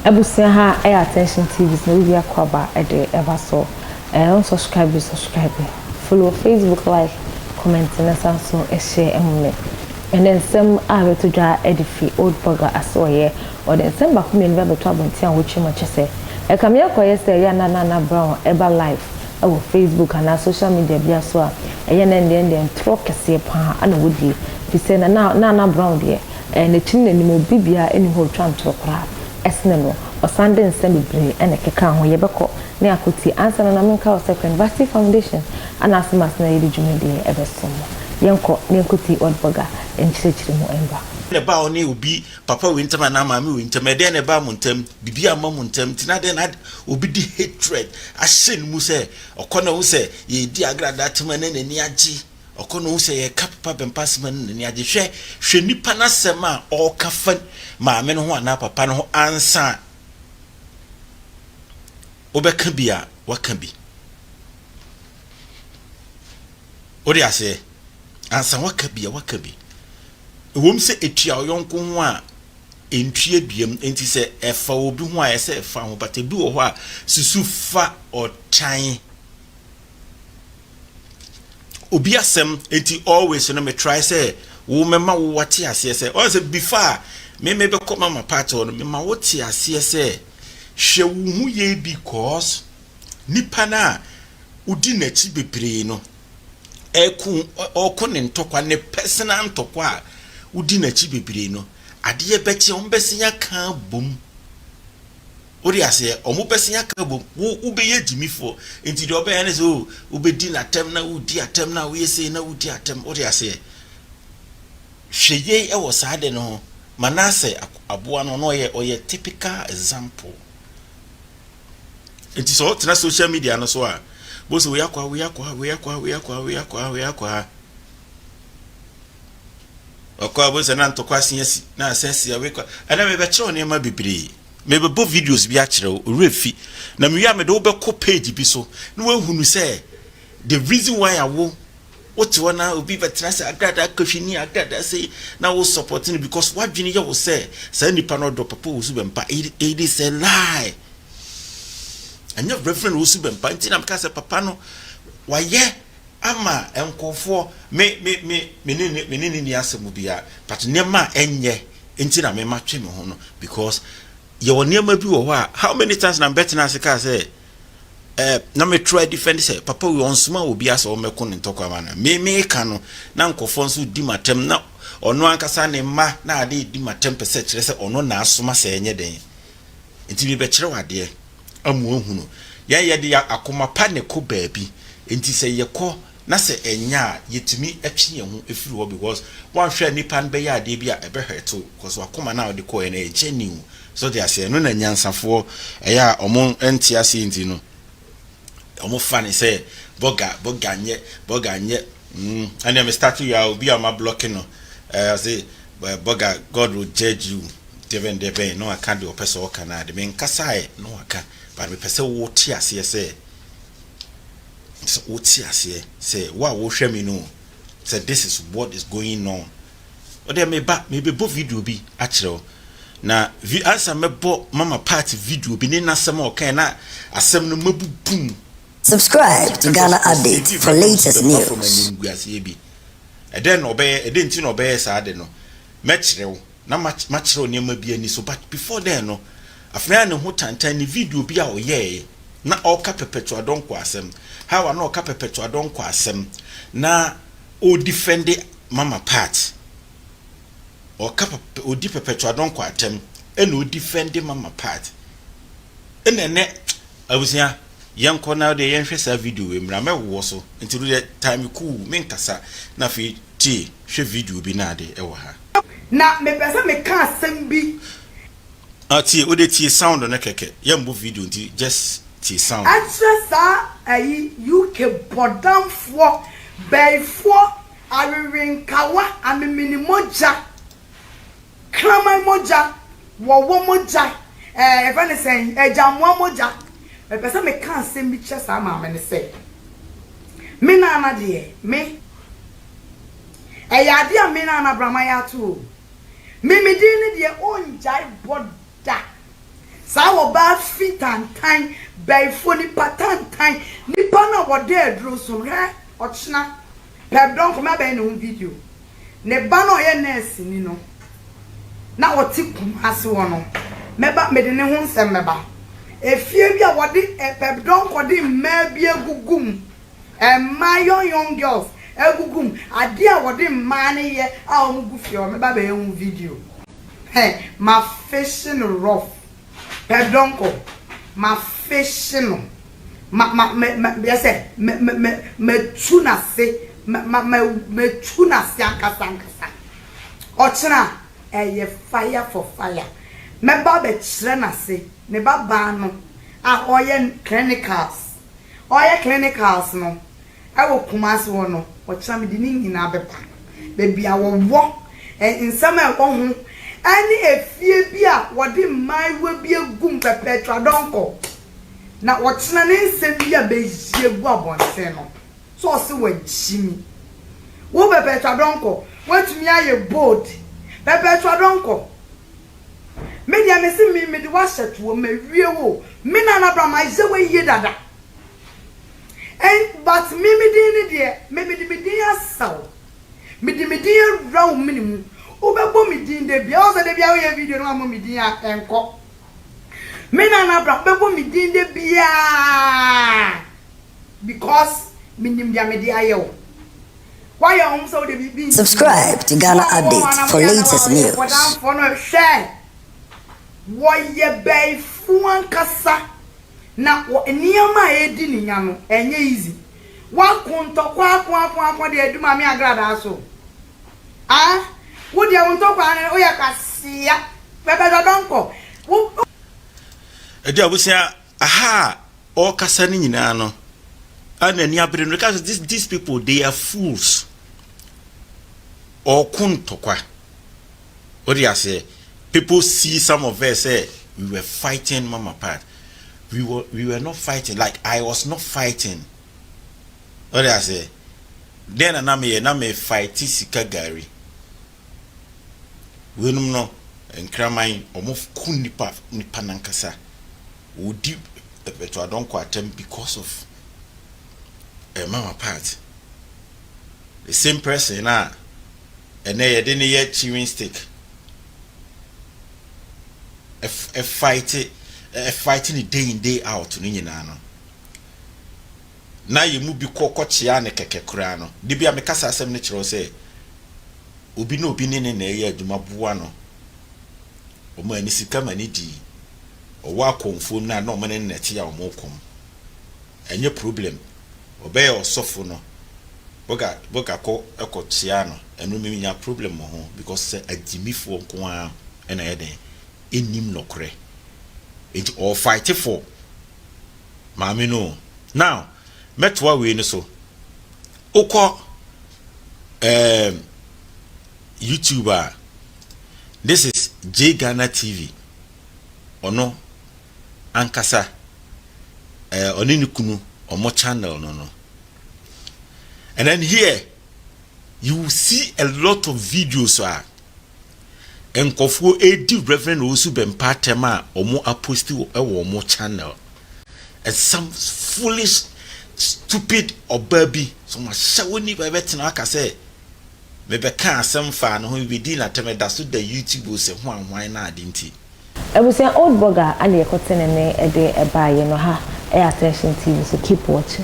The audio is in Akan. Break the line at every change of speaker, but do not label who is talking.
Ebusia ha attention TV so we akwaba de ever so subscribe follow Facebook like comment and so share emme and then some are to draw edifi Oldgorga asoye or then some back me never to abontia which much say e come here ko say ya Naana Brown eba live our Facebook and our social media bia so e ya na ndem tro kese pa ana wodi fi say na Naana Brown de and the chin ni mo bibia eni ho twan tro kra esne no osande nsem bebre ene keka ho yebekọ ne akoti answer na menka o second Varsity Foundation ana asmas na yedi jumedi ebesomo yenko ne akoti Oldgorga enchirechiri mo emba
ne ba oni obi papa we ntama na mama we ntama de ne ba mo ntam bibi ama mo ntam tina de na obi di hatred ahyen mu se okona wo se ye di agrada tema na nani agi okona wo se ye kapapa bempasma na nani agi hwe nipa na sema o kafa maame no ho ana papa no ho ansa obeka bia waka bi odi ase ansa waka bi wom se etua yonko ho a entue biam enti se efa obi ho a ese efa ho bata bi wo ho a susu fa otan obi asem enti always no me try say wo mema wo wate ase say o say before me be come mama part on me ma wo tie ase say hwe wo hu ye because nipa na udi na chi bebre no okun ntokwa ne personal ntokwa udi na chi bebre no ade beche on besia kan bom ori ase omo besia kan bom wo be ye jimifo enti de obe ene so wo be di na tem na udi atem na wo yese na udi atem ori ase hweye e wo saade no manase aboa no no ye oye typical example enti so tena social media no so a bo so we akwa okwa bo se na ntokwa siasi na asesi awekwa ana me be kire ne ma bibire me be bo videos bi a kire o refi na me wi me de wo be ko page bi so na wo hunu se the reason why awo what you wanna obi betra se agrada kofini agrada say na wo supporting because what dwini ye wo say nipa no do papa wo su bempa it is a lie and your reference wo su bempa ntina mka se papa no waye ama enkofo me ni asemu bia but nema enye ntina me matwe me ho no because ye wo nema bi wo ho a how many times na betina se ka say na me try defend say papa we on suma obi asa o meko ne ntokwa mana me ka no na nkofo nso di matem na ono ankasa ne ma na ade di matem pese kire say ono na asoma say enye den enti bi be kire wade amu ohunu ye de akoma pa ne ko baabi enti say ye ko na say enya yetimi atwe ye ho efiri wo because one hwe nipa be ya ade bi a ebe hweto because akoma na ode ko ene echeni so they say no na nyansafo eya omo enti ase enti no omo funny say boga nye and I'm starting you will be on my blocking no say boga God will judge you Tvgh no I can't do a person kana de men kasai no aka but me person wo ti ase say so wo ti ase say wa wo hwe me no say this is what is going on o de me be bo video bi a kire na answer me bo mama party video bi ni na sem o kan na asem no mabubum.
Subscribe to Ghana Update for latest news.
And then obey, a didn't obey Sade no. Metro, not much near maybe any so, but before then, no, a friend who tiny video be our ye. Not all capepetua don't quasem. How I know capepetua don't quasem. Na o defend it, Mama Pat. Or cap o deep perpetua don't quatem, and o defend the Mama Pat. And then I was here. Yanko now the yenhwesa video emra me wo so until the time cool menkasa na fi ti hwe video bi na de e wo ha
na me pesa me ka asem bi
ati o de ti sound na keke yambo video nti just ti sound
atrasa ayi UK bodamfo beifo awirinkawa amemini moja krama moja wo moja e fa ne sen ejamwa moja me pesa me kan sem bi chesa ma me ne say me na na de me e ya de me na na brama ya to me di ne de onjai boda Sa wo ba fit and time by phone pattern time nipa na wo dey dro so he ochina pe don ko ma be no video ne ba no ye nurse ni no na wo ti kum ase wo no meba me de ne ho nsem meba efie bi a wo de pe don ko de ma bi agugum my young girls egugum ade a wo de ma ne ye a o mu gufie o meba be hu video hey my fishing rough pedonko ma fishing yes me tuna se me tuna se ankasa ochina fire for fire me ba be kire na se ne ba ba no a oye clinicals no I will come as one no ochina me di ni nyina bepa baby a wo nsama ho ani efie bia wodi mai we bia gum perpetua donko na wotsena ne nsem bia bejie gu abonse no so se wajimi wo perpetua donko watumi aye bold perpetua donko me dia me se me di washeto me wie wo me na na bra mai ze we ye dada and but me di ni de me di asaw me di raw minimum Ubebo mi din de bia o se de bia we video no amo mi din enko me na bra bebo mi din de bia because minim bia me di ayo why you home so de bi
Subscribe to Ghana Update for latest news.
For no share why ye bay fu ankasa na niama e di ni nya no enye easy wa kunto kwa de aduma me agrada so Would you want to go and we are Cassia? Pepper Donko.
I was here, aha, all Cassani Nano. And then you have been because these people they are fools. Or kuntokwa. What do you say? People see some of us say we were fighting mama part. We were not fighting, like I was not fighting. What do I say? Then I may fight Sika Gary. Wenum no enkraman omof kun nipa nankasa wodi ebeto adonko atem because of a mama part the same person na ene ye de ne ye chewing stick a fighting day in day out ni nyina no na ye mu bi kokochia ne keke kura no de bia me kasa asem ne kiro say obi no obi ne na ye aduma boa no o ma ni sika ma ni di o wa konfom na no mane nete ya o mo kom enye problem obey osofo no boga ko ekotia no enu mi nya problem ho because say agimifo nko a na ye den enim nokre enti all fight for maami no now metwa we ni so ukọ YouTuber, this is Ghana TV. Ono ankasa oninukunu omo channel no. And then here you will see a lot of videos enkofo edi Reverend Osu Bempa tema omo aposti omo channel. And some foolish stupid obabi so ma shawoni ba betina aka say Maybe can't some fan who be dealing at me that's the YouTube will say why not didn't he?
I was saying Oldgorga and the cotton and a day a buy, you know, attention TV, so keep watching.